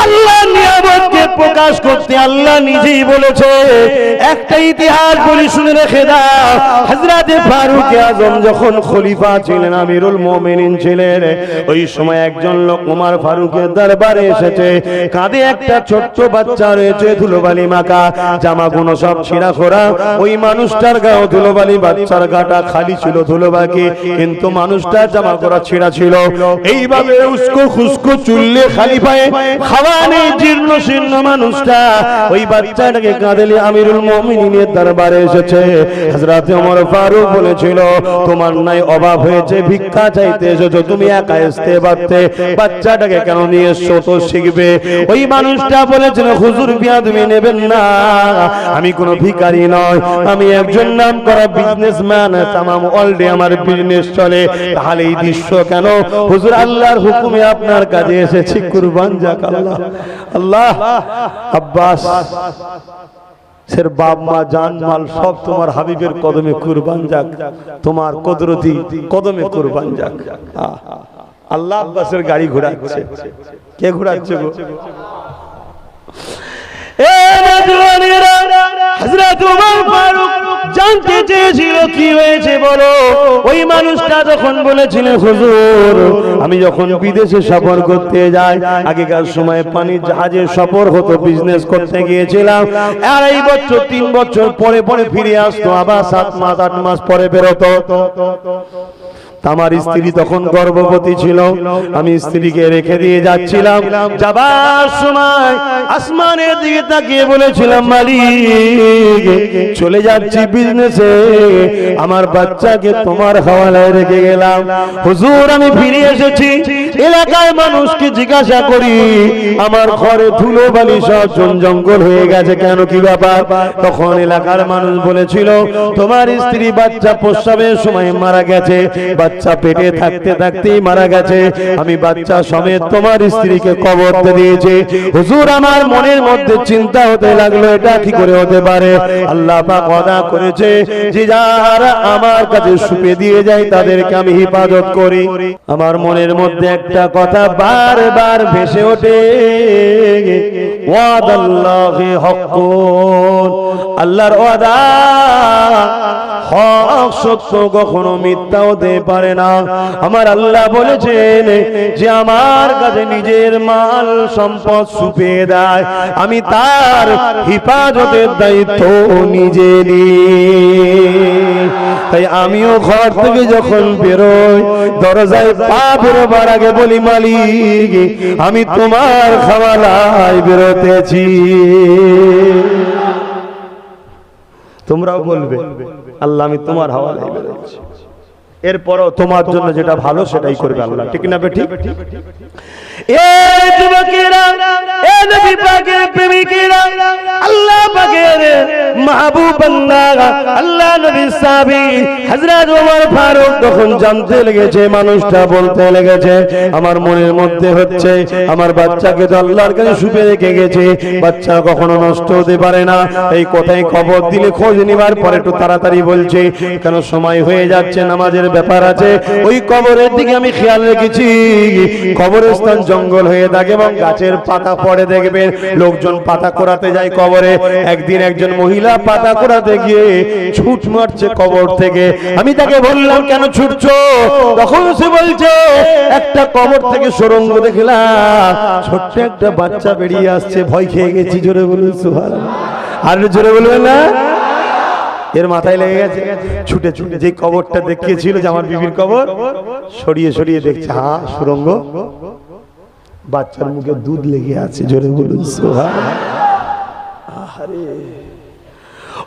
আল্লাহ নিয়ামতকে প্রকাশ করতে আল্লাহ নিজেই বলেছে। একটা ইতিহাস বলি শুনে রেখে দাও। হযরত ফারুক আযম যখন খলিফা ছিলেন, আমিরুল মুমিনিন ছিলেন, ওই সময় একজন লোক ওমর ফারুকের দরবারে এসেছে। কাঁধে একটা ছোট্ট বাচ্চা রয়েছে, ধুলোবালি মাখা, জামাগুলো সব ছিঁড়া খোরা। ওই মানুষটার গায়ে ধুলোবালি, বাচ্চার গাটা খালি ছিল ধুলোবাকি, কিন্তু মানুষটার জামা করা ছিঁড়া ছিল। এইভাবে উস্কো খুস্কো চুললে খালি পায়ে খাওয়া নেই, জীর্ণ শীর্ণ মানুষটা ওই বাচ্চাটাকে কাঁধে আমিরুল মুমিনিনের দরবারে এসেছে। হযরত ওমর ফারুক বলেছিল, তোমার নাই অভাব হয়েছে, ভিক্ষা চাইতে এসেছো, তুমি একা আসতে পারতে, বাচ্চাটাকে কেন নিয়ে এসছো, তো শিখবে। ওই মানুষটা বলেছিল, হুজুর বিয়াদবি নেবেন না, আমি কোনো ভিখারি নয়, আমি একজন নামকরা বিজনেসম্যান, তামাম ওয়ার্ল্ডে আমার বিজনেস চলে। তাহলে এই দৃশ্য কেন হুজুর? আল্লাহর হুকুমে আপনার কাছে এসেছি, কুরবান যাক আল্লাহ। আল্লাহ আব্বাস সের বাপ মা জান মাল সব তোমার হাবিবের কদমে কুরবান যাক, তোমার কুদরতি কদমে কুরবান যাক। আল্লাহ আব্বাসের গাড়ি ঘোরাচ্ছে। কে ঘোরাচ্ছে গো? হযরত ওমর ফারুক জানতে চেয়েছিল কি হয়েছে বলো। ওই মানুষটা যখন বলেছিলেন, হুজুর আমি যখন বিদেশে সফর করতে যাই, আগেকার সময় পানি জাহাজে সফর হতো, বিজনেস করতে গিয়েছিলাম, 2.5 বছর 3 বছর পরে পরে ফিরে আসতো, আবার 7 মাস 8 মাস পরে বেরোতো। আমার স্ত্রী তখন গর্ভবতী ছিল, আমি স্ত্রীকে রেখে দিয়ে যাচ্ছিলাম। যাবার সময় আসমানের দিকে তাকিয়ে বলেছিলাম, মালিক চলে যাচ্ছি বিজনেসে, আমার বাচ্চাকে তোমার হাওয়ালায় রেখে গেলাম। হুজুর আমি ফিরে এসেছি, এলাকায় মানুষকে জিজ্ঞাসা করি, আমার ঘরে ধুলো বালি সব জঙ্গল হয়ে গেছে, কেন কি ব্যাপার? তখন এলাকার মানুষ বলেছিল, তোমার স্ত্রী বাচ্চা প্রসবের সময় মারা গেছে, বাচ্চা পেটে থাকতে থাকতেই মারা গেছে, আমি বাচ্চা সমেত তোমার স্ত্রীকে কবর দিয়েছি। হুজুর আমার মনের মধ্যে চিন্তা হতে লাগলো, এটা কি করে হতে পারে? আল্লাহ পাক ওয়াদা করেছে যে যারা আমার কাছে সুপে দিয়ে যায় তাদেরকে আমি হিফাজত করি। আমার মনের মধ্যে একটা কথা বারবার ভেসে ওঠে, ওয়াদাল্লাহি হাক্কুন, আল্লাহর ওয়াদা হক সত্য, কখনো মিথ্যা হতে পারে না। আমার আল্লাহ বলেছেন যে আমার কাছে নিজের মাল সম্পদ সুপে দেয়, আমি তার হিফাজতের দায়িত্ব নিজে নিই। তাই আমিও ঘর থেকে যখন বেরোই, দরজায় পা বেরোবার আগে বলি, মালিক আমি তোমার হাওয়ালায় বেরোতেছি। তোমরাও বলবে, আল্লাহ আমি তোমার হাওয়ালায় বেরোচ্ছি। এরপরও তোমার জন্য যেটা ভালো সেটাই করবে আল্লাহ, ঠিক না বেঠিক? এ যুবকেরা, এ নবী পাকের প্রেমিকেরা, আল্লাহ পাকের মাহবুব বান্দা, আল্লাহ নবীর সাহাবী হযরত ওমর ফারুক তখন জানতে লেগেছে, মানুষটা বলতে লেগেছে, আমার মনের মধ্যে হচ্ছে আমার বাচ্চাকে তো আল্লাহর কাছে শুপে রেখে গেছে, বাচ্চা কখনো নষ্ট হতে পারে না, এই কোথায় খবর দিলে খোঁজ নিবার পরে একটু তাড়াতাড়ি বলছে, কেন সময় হয়ে যাচ্ছে, নামাজের ব্যাপার আছে। ওই কবরের দিকে আমি খেয়াল রেখেছি, কবরস্থান জঙ্গল হয়ে থাকে এবং গাছের পাতা পড়ে, দেখবেন লোকজন পাতা কোড়াতে যায় কবরে। একদিন একজন মহিলা পাতা কোড়াতে গিয়ে ছুট মারছে কবর থেকে। আমি তাকে বললাম, কেন ছুটছো? তখন সে বলছে, একটা কবর থেকে সুড়ঙ্গ দেখলাম, ছোট্ট একটা বাচ্চা বেরিয়ে আসছে, ভয় খেয়ে গেছি। জোরে বলুন সুবহানাল্লাহ। আর জোরে বলবেন না? এর মাথায় লেগে গেছে, ছুটে ছুটে যে কবরটা দেখিয়েছিল যে আমার বিবির কবর, সরিয়ে সরিয়ে দেখছে, হ্যাঁ সুড়ঙ্গ, বাচ্চার মুখে দুধ লেগে আছে। জোরে বলুন সুবহানাল্লাহ। আরে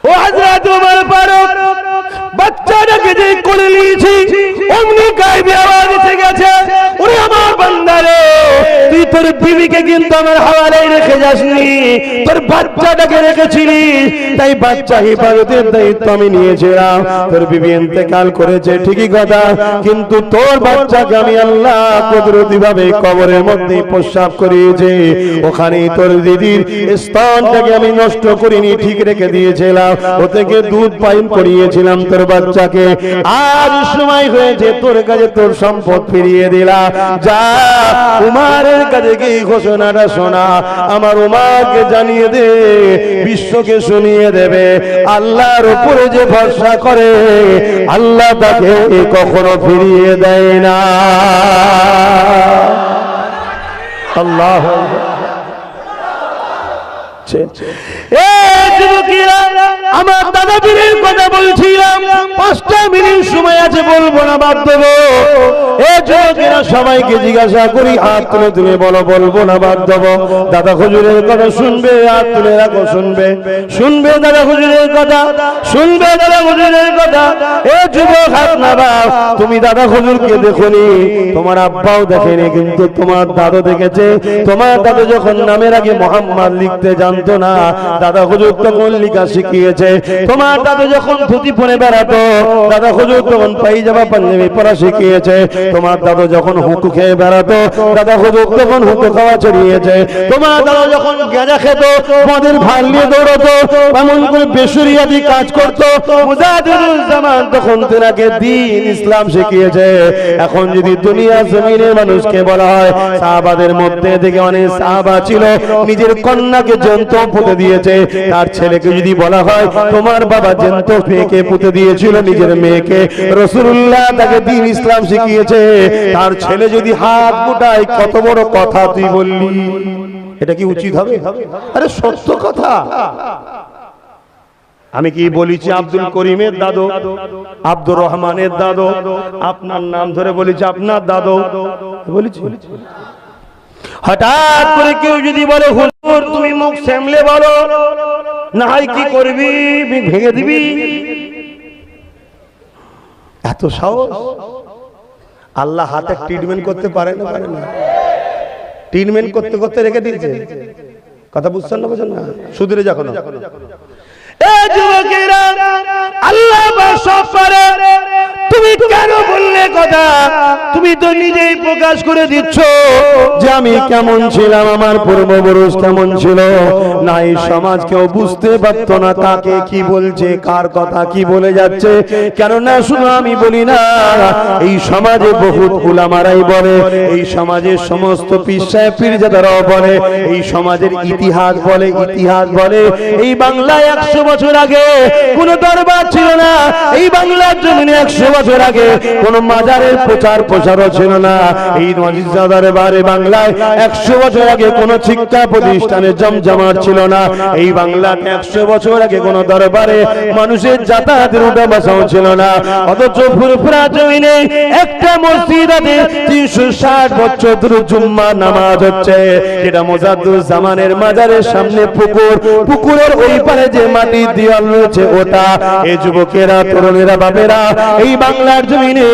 ও হযরত ওমর ফারুক, বাচ্চাটাকে যে কোলে নিয়েছি অমনি গায়েবী আওয়াজ এসে গেছে, ওরে আমার বান্দারে, তুই তোর বিবিকে কিন্তু আমার হাওয়ালায় রেখে যাসনি, তোর বাচ্চাটাকে রেখেছিলিস, তাই বাচ্চা হেফাজতের দায়িত্ব আমি নিয়েছিলাম। তোর বিবি ইন্তেকাল করেছে ঠিকই কথা, কিন্তু তোর বাচ্চাকে আমি আল্লাহ কুদরতি ভাবে কবরের মধ্যে প্রস্রাব করিয়েছে, ওখানেই তোর দিদির স্তনটাকে আমি নষ্ট করিনি, ঠিক রেখে দিয়েছিলাম, ও থেকে দুধ পান করিয়েছিলাম তোর বাচ্চাকে। আজ সময় হয়েছে তোর কাছে তোর সম্পদ ফিরিয়ে দিলাম, যা উমারের কাছে গিয়ে ঘোষণাটা শোনা, আমার উমারকে জানিয়ে দে, বিশ্বকে শুনিয়ে দেবে, আল্লাহর উপরে যে ভরসা করে আল্লাহ তাকে কখনো ফিরিয়ে দেয় না। আল্লাহ আমার দাদা পীরের কথা বলছিলাম, 5টা মিনিট সময় আছে, বলবো না, বাদ দেবো। এ যুবকেরা সবাইকে জিজ্ঞাসা করি, হাত তুলে তুলে বলো, বলবো না, বাদ দেবো। দাদা হুজুরের কথা শুনবে, হাত তুলে রাখো, শুনবে, শুনবে দাদা হুজুরের কথা, শুনবে দাদা হুজুরের কথা। এ যুবক হাত নামাও, তুমি দাদা হুজুরকে দেখোনি, তোমার আব্বাও দেখেনি, কিন্তু তোমার দাদু দেখেছে। তোমার দাদু যখন নামের আগে মোহাম্মদ লিখতে জানতো না, দাদা হুজুর তখন লিখা শিখিয়েছে। তোমার দাদু যখন ধুতি পরে বেড়াতো, দাদা হুজুর তখন পায়জামা পাঞ্জাবি পরা শিখিয়েছে। তোমার দাদু যখন হুঁকু খেয়ে বেড়াতো, দাদা হুজুর তখন হুঁকু খাওয়া ছড়িয়েছে। তোমার দাদু যখন গাঁজা খেত, মদের ভান নিয়ে দৌড়তো, এমন করে বেসুরিয়াদি কাজ করতো, মুজাহিদুজ্জামান তখন তেনাকে দ্বীন ইসলাম শিখিয়েছে। এখন যদি দুনিয়া জমিনের মানুষকে বলা হয়, সাহাবাদের মধ্যে থেকে অনেক সাহাবা ছিল নিজের কন্যাকে জ্যান্ত পুঁতে দিয়েছে, তার ছেলেকে যদি বলা হয় তোমার বাবা জ্যান্ত মেয়েকে পুঁতে দিয়েছিল নিজের মেয়েকে, রাসূলুল্লাহ তাকে দ্বীন ইসলাম শিখিয়েছে, তার ছেলে যদি হাত মুঠায়, কত বড় কথা তুই বললি, এটা কি উচিত হবে? আরে সত্য কথা। আমি কি বলেছি আব্দুল করিমের দাদু, আব্দুর রহমানের দাদু, আপনার নাম ধরে বলেছি আপনার দাদু বলেছি? হঠাৎ করে কেউ যদি বলে হুজুর তুমি মুখ সামলে বলো, না হয় কি করবি, ভেঙে দিবি, এত সাহস? আল্লাহ হাতে ট্রিটমেন্ট করতে পারে না, পারে না, ট্রিটমেন্ট করতে করতে রেখে দিয়েছে। কথা বুঝছেন না, বুঝছেন না? সুধীরে যখন আল্লাহ সব পারে, তুমি কেন বললে কথা? তুমি তো নিজেই প্রকাশ করে দিচ্ছ যে আমি কেমন ছিলাম, আমার পূর্বপুরুষ কেমন ছিল। না এই সমাজ কেউ বুঝতে পারত না কাকে কি বলছে, কার কথা কি বলে যাচ্ছে। কেননা শুধু আমি বলি না, এই সমাজে বহুত উলামারাই বলে, এই সমাজের সমস্ত পীর সাহেব পীরজাদারাও বলে, এই সমাজের ইতিহাস বলে, ইতিহাস বলে এই বাংলায় 100 বছর আগে কোন দরবার ছিল না, এই বাংলার জমিনে 100 বছর আগে কোন মাজারের প্রচার প্রসার প্রচারও ছিল না। এই মসজিদের বারে বাংলায় 100 বছর আগে কোনো শিক্ষা প্রতিষ্ঠানে জমজমাট ছিল না। এই বাংলাতে 100 বছর আগে কোনো দরবারে মানুষের যাতায়াতের উঠা বসাও ছিল না। অথচ ফুরফুরা জমিনে একটা মসজিদ আছে 360 বছর ধরে জুম্মা নামাজ হচ্ছে। যেটা মুজাদ্দুজ জামানের মাজারের সামনে পুকুর, পুকুরের ওই পারে যে মাটির দেওয়াল রয়েছে ওটা। এই যুবকেরা, তরুণেরা, বাবেরা এই বাংলার জমিনে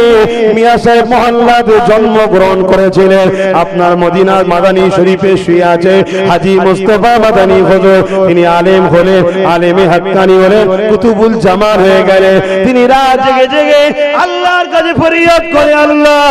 মিয়া সাহেব মহল্লাতে জন্মগ্রহণ করেছিলেন। আপনার মদিনার মাদানী শরীফে শুয়ে আছে হাজী মুস্তাফা মাদানী হুজুর। তিনি আলেম হলেন, আলেমে হাক্কানি হলেন, কুতুবুল জামান হয়ে গেলেন। তিনি রাত জেগে জেগে আল্লাহর কাছে ফরিয়াদ করে, আল্লাহ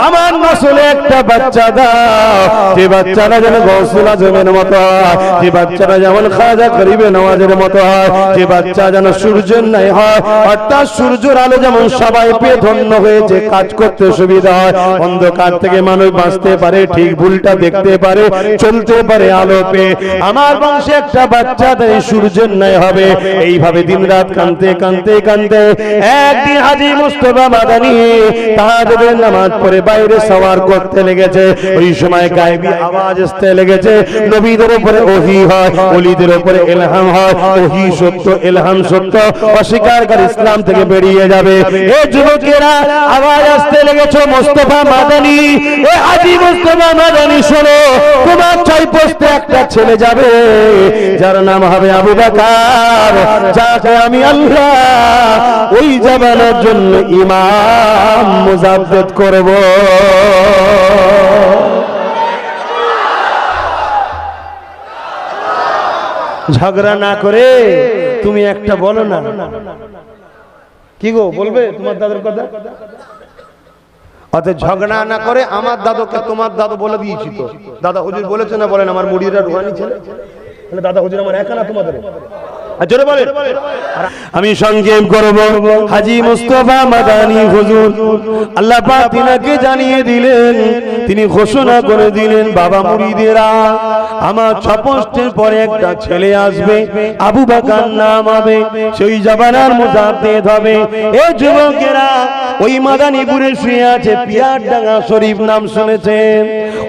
আমার নসলে একটা বাচ্চা দাও, যে বাচ্চাটা যেন গৌসুল আজমের মতো হয়, যে বাচ্চাটা যেমন খাজা গরিবে নওয়াজের মতো হয়, যে বাচ্চা যেন সূর্যের ন্যায় হয়, অর্থাৎ সূর্যের আলো যেমন সবাই পেয়ে ধন্য হয়েছে, কাজ করতে সুবিধা হয়, অন্ধকার থেকে মানুষ বাঁচতে পারে, ঠিক ভুলটা দেখতে পারে, চলতে পারে আলো পেয়ে। আমার বংশে একটা বাচ্চা তাই সূর্যের ন্যায় হবে। এইভাবে দিন রাত কাঁদতে কাঁদতে কাঁদতে একদিন হাজী মুস্তাফা মাদানী তাহাজ্জুদের নামাজ পড়ে বাইরে সওয়ার করতে লেগেছে। ওই সময় গায়েবী আওয়াজ আসতে লেগেছে, নবীদের উপরে ওহী হয়, ওলিদের উপরে ইলহাম হয়, ওহী সত্য, ইলহাম সত্য, অস্বীকারকারী ইসলাম থেকে বেরিয়ে যাবে। এই যুবকেরা আওয়াজ আসতে লেগেছে, মুস্তাফা মাদানী, এ হাজী মুস্তাফা মাদানী শোনো, তোমার ছয় পোস্টে একটা ছেলে যাবে যার নাম হবে আবু বকর, যাকে আমি আল্লাহ ওই জামানার জন্য ইমাম মুজাদ্দিদ করব। ঝগড়া না করে তুমি একটা বলো না। কি গো বলবে তোমার দাদুর কথা? অতএব ঝগড়া না করে আমার দাদুকে তোমার দাদু বলে দিয়েছি। তো দাদা হুজুর বলেছে না, বলেন আমার মুরিদরা রুহানি ছেলে, তাহলে দাদা হুজুর আমার একা না তোমাদের? জোরে বলেন। আমি সংক্ষেপ করব। হাজী মুস্তাফা মাদানী হুজুর আল্লাহ পাক তিনাকে জানিয়ে দিলেন, তিনি ঘোষণা করে দিলেন, বাবা মুরিদেরা আমার 6 পোস্টের পরে একটা ছেলে আসবে, আবু বকর নাম হবে, সেই জামানার মুজাদ্দিদ হবে। এই যুবকেরা ওই মাদানীপুরে শুয়ে আছে পিয়ারডাঙ্গা শরীফ, নাম শুনেছেন?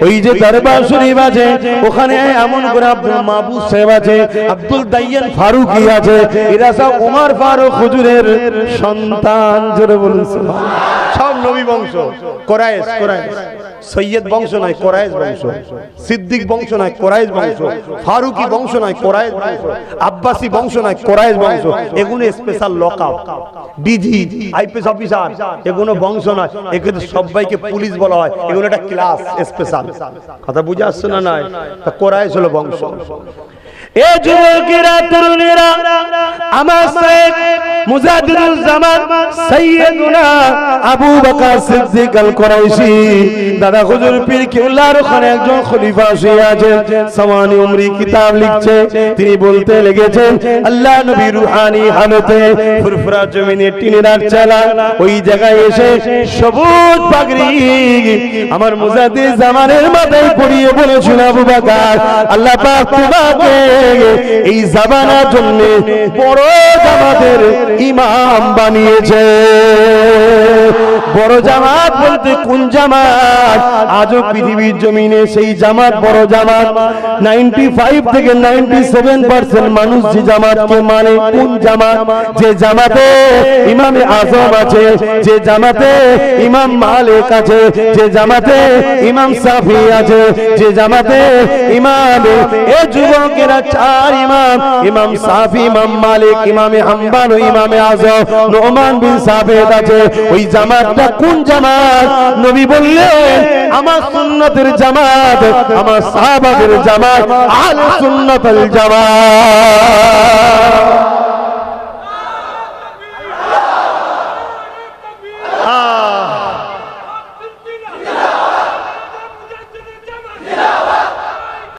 ওই যে দরবার শরীফ আছে ওখানে এমন করে আব্দুল মাহবুব সাহেব আছে, আব্দুল দাইয়ান ফারুকি আছে, এরা সব ওমর ফারুক হুজুরের সন্তান। জোরে বলুন সুবহানাল্লাহ। সব নবী বংশ, কোরাইশ, কোরাইশ সৈয়দ বংশ নয়, কোরাইশ বংশ, সিদ্দিক বংশ নয়, কোরাইশ বংশ, ফারুকি বংশ নয়, কোরাইশ বংশ, আব্বাসী বংশ নয়, কোরাইশ বংশ। এগুলো special lockup, DG, IPS officer, এগুলো বংশ নয়, এগুলো সবাইকে পুলিশ বলা হয়, এগুলো একটা ক্লাস স্পেশাল। কথা বুঝে আসছে না? নাই, কোরাইশ হলো বংশ। এ যুবকেরা, তরুণেরা, আমার সাহেব মুজাদ্দিদুল জামান সাইয়্যিদুনা আবু বকর সিদ্দিক আল কুরাইশি, দাদা হুজুর পীর কিবলার ওখানে একজন খলিফা শুয়ে আছেন, সাওয়ানি উমরি কিতাব লিখছে। তিনি বলতে লেগেছেন, আল্লাহ নবী রুহানি হালতে ফুরফুরা জমিনে টিনের চালা, ওই জায়গায় এসে সবুজ পাগড়ি আমার মুজাদ্দিদ জামানের মাথায় পরিয়ে বলেছিল, আবু বকর আল্লাহ পাক তোমাকে এই জামানার জন্য বড় জামাতের ইমাম বানিয়েছে। বড় জামাত বলতে কোন জামাত? আজও পৃথিবীর জমিনে সেই জামাত বড় জামাত। 95 থেকে 97% মানুষ যে জামাতকে মানে, কোন জামাত? যে জামাতে ইমামে আজম আছে, যে জামাতে ইমাম মালিক আছে, যে জামাতে ইমাম শাফি আছে, যে জামাতে ইমাম এ যুবকেরা 4 ইমাম, ইমাম শাফি, ইমাম মালিক, ইমামে হাম্বল ও ইমামে আজম নোমান বিন সাবিত আছে। ওই জামাতটা কোন জামাত? নবী বললেন আমার সুন্নতের জামাত, আমার সাহাবাদের জামাত, আহলে সুন্নাতুল জামাত।